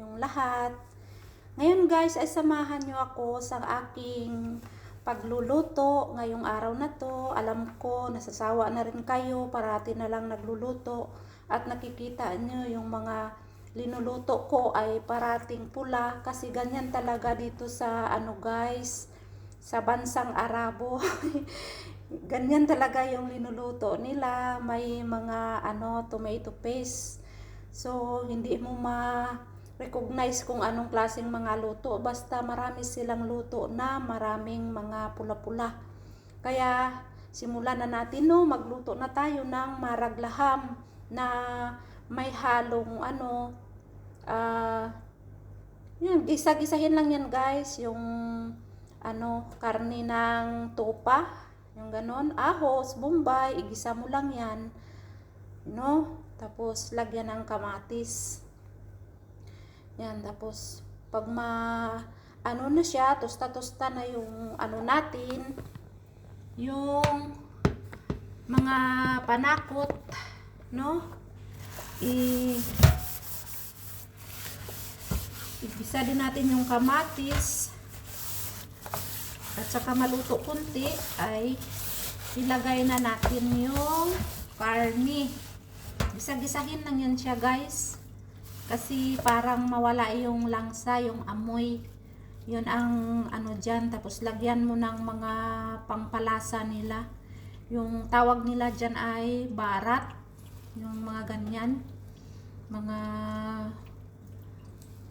yung lahat. Ngayon guys ay samahan nyo ako sa aking pagluluto ngayong araw na to. Alam ko nasasawa na rin kayo, parati na lang nagluluto at nakikita nyo yung mga linuluto ko ay parating pula kasi ganyan talaga dito sa guys, sa bansang Arabo. Ganyan talaga yung linuluto nila, may mga tomato paste. So hindi mo ma-recognize kung anong klaseng mga luto, basta marami silang luto na maraming mga pula-pula. Kaya simulan na natin, no, magluto na tayo ng maraglaham na may halong yan, gisa-gisahin lang yan guys, yung karne ng tupa, yung ganon, ahos, bombay, igisa mo lang yan, no? Tapos lagyan ng kamatis. Yan, tapos pag na siya, tosta-tosta na yung natin, yung mga panakot, no? Igisa din natin yung kamatis. At saka maluto kunti ay ilagay na natin yung karne. Gisa-gisahin lang yan siya guys. Kasi parang mawala yung langsa, yung amoy. Yun ang dyan. Tapos lagyan mo ng mga pangpalasa nila. Yung tawag nila dyan ay barat. Yung mga ganyan. Mga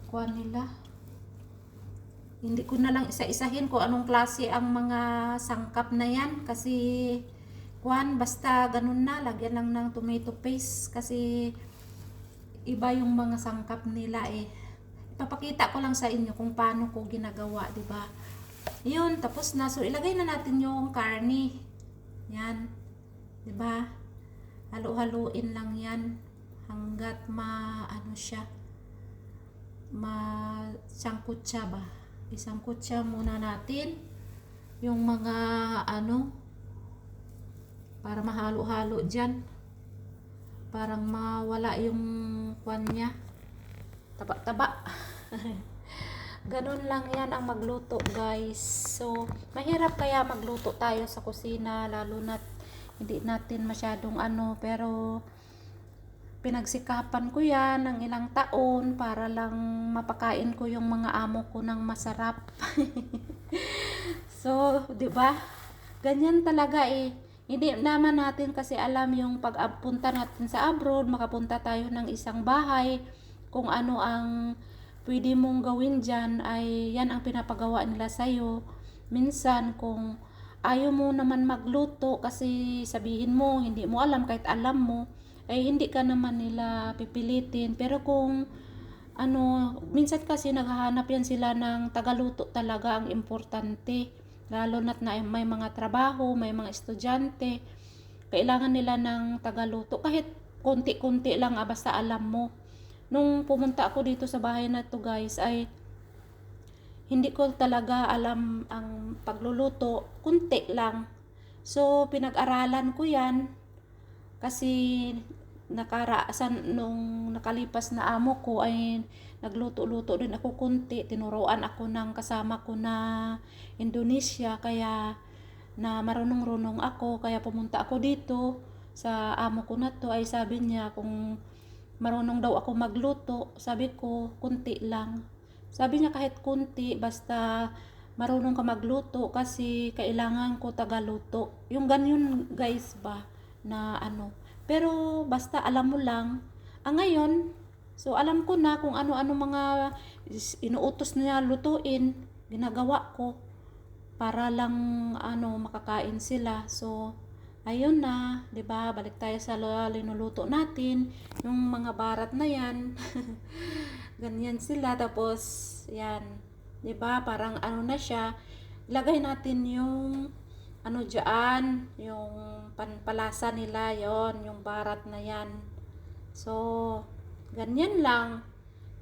kuwan nila. Hindi ko na lang isa-isahin kung anong klase ang mga sangkap na yan. Kasi kuwan, basta ganun na. Lagyan lang ng tomato paste. Kasi iba yung mga sangkap nila eh. Ipapakita ko lang sa inyo kung paano ko ginagawa, diba? Yun, tapos na. So ilagay na natin yung karne. Yan. Diba? Halo-haluin lang yan hanggat siya, masangkot siya ba? Isangkot siya muna natin yung mga para mahalo-halo dyan, parang mawala yung kwan niya, taba-taba. Ganun lang yan ang magluto guys. So mahirap kaya magluto tayo sa kusina, lalo na hindi natin masyadong pero pinagsikapan ko yan ng ilang taon para lang mapakain ko yung mga amo ko ng masarap. So, 'di ba? Ganyan talaga eh. Hindi naman natin kasi alam yung pag-punta natin sa abroad, makapunta tayo ng isang bahay, kung ano ang pwede mong gawin diyan ay yan ang pinapagawa nila sa iyo. Minsan kung ayaw mo naman magluto kasi sabihin mo hindi mo alam, kahit alam mo ay hindi ka naman nila pipilitin. Pero kung minsan kasi naghahanap yan sila ng tagaluto talaga, ang importante. Lalo na't na may mga trabaho, may mga estudyante, kailangan nila ng tagaluto. Kahit konti-konti lang, basta alam mo. Nung pumunta ako dito sa bahay na to guys, ay hindi ko talaga alam ang pagluluto, kunti lang. So pinag-aralan ko yan kasi nung nakalipas na amo ko ay nagluto-luto din ako kunti. Tinuruan ako ng kasama ko na Indonesia, kaya na marunong-runong ako, kaya pumunta ako dito sa amo ko na to. Ay sabi niya kung marunong daw ako magluto, sabi ko kunti lang. Sabi niya kahit kunti, basta marunong ka magluto kasi kailangan ko tagaluto. Yung ganyan guys ba na pero basta alam mo lang. Ngayon, so alam ko na kung ano-ano mga inuutos niya lutuin, ginagawa ko para lang makakain sila. So ayun na, 'di ba? Balik tayo sa linuluto natin, yung mga barat na 'yan. Ganyan sila, tapos yan, 'di ba? Parang na siya. Ilagay natin yung diyan, yung panpalasa nila, yon yung barat na yan. So ganyan lang.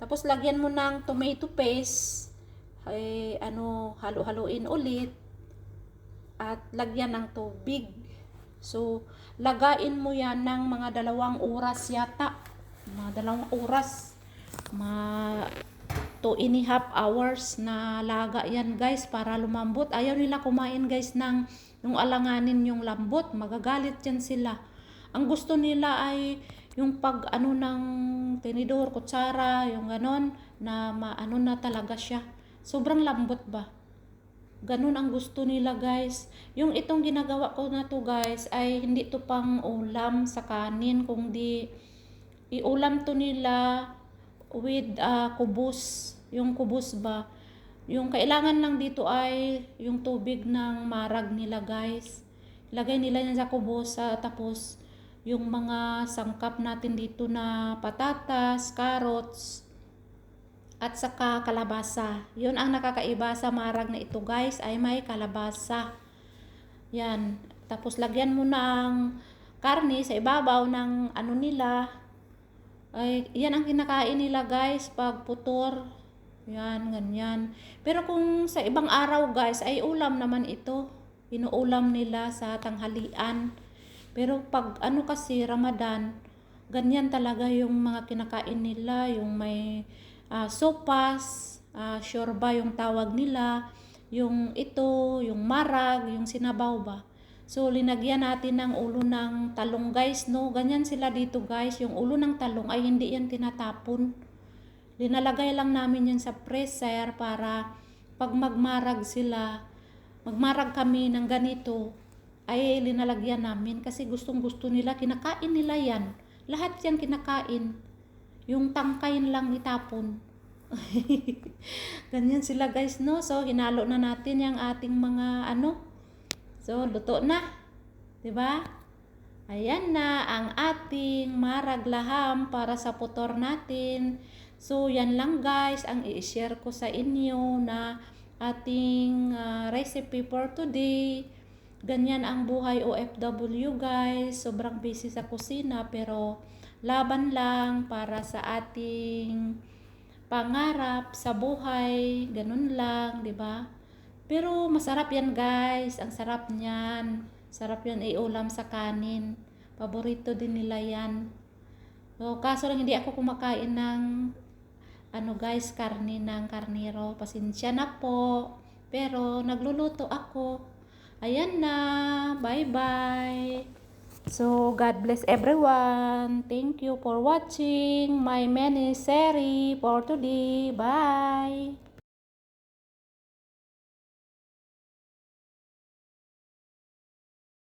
Tapos lagyan mo ng tomato paste, ay halo-haluin ulit at lagyan ng tubig. So lagain mo yan ng mga 2 oras yata, mga 2 oras. 2.5 hours na laga yan guys para lumambot. Ayaw nila kumain guys ng yung alanganin yung lambot, magagalit yan sila. Ang gusto nila ay yung pag ano ng tinidor, kutsara, yung ganon na maano na talaga siya. Sobrang lambot ba? Ganun ang gusto nila guys. Yung itong ginagawa ko na to guys ay hindi to pang ulam sa kanin, kundi iulam to nila with kubos. Yung kubos ba? Yung kailangan lang dito ay yung tubig ng marag nila guys. Ilagay nila yan sa kubos, tapos yung mga sangkap natin dito na patatas, carrots, at saka kalabasa. Yun ang nakakaiba sa marag na ito guys, ay may kalabasa. Yan. Tapos lagyan mo ng karne sa ibabaw ng ano nila. Ay, yan ang kinakain nila guys pag putor. Yan, ganyan. Pero kung sa ibang araw guys, ay ulam naman ito. Inuulam nila sa tanghalian. Pero pag ano kasi Ramadan, ganyan talaga yung mga kinakain nila, yung may sopas, shorba yung tawag nila, yung ito, yung marag, yung sinabaw ba. So, linagyan natin ng ulo ng talong guys, no? Ganyan sila dito guys, yung ulo ng talong ay hindi yan tinatapon. Linalagay lang namin yan sa freezer para pag magmarag sila, magmarag kami ng ganito, ay linalagyan namin kasi gustong gusto nila, kinakain nila yan. Lahat yan kinakain. Yung tangkain lang itapon. Ganyan sila guys, no? So, hinalo na natin yung ating mga ano. So, luto na. 'Di ba? Ayan na ang ating marag laham para sa putor natin. So, yan lang guys ang i-share ko sa inyo na ating recipe for today. Ganyan ang buhay OFW guys. Sobrang busy sa kusina pero laban lang para sa ating pangarap sa buhay, ganun lang, 'di ba? Pero masarap 'yan, guys. Ang sarap niyan. Sarap 'yan iulam sa kanin. Paborito din nila 'yan. So, kaso lang hindi ako kumakain ng ano, guys, karne ng karnero. Pasensya na po. Pero nagluluto ako. Ayan na. Bye-bye. So, God bless everyone. Thank you for watching my mini series for today. Bye!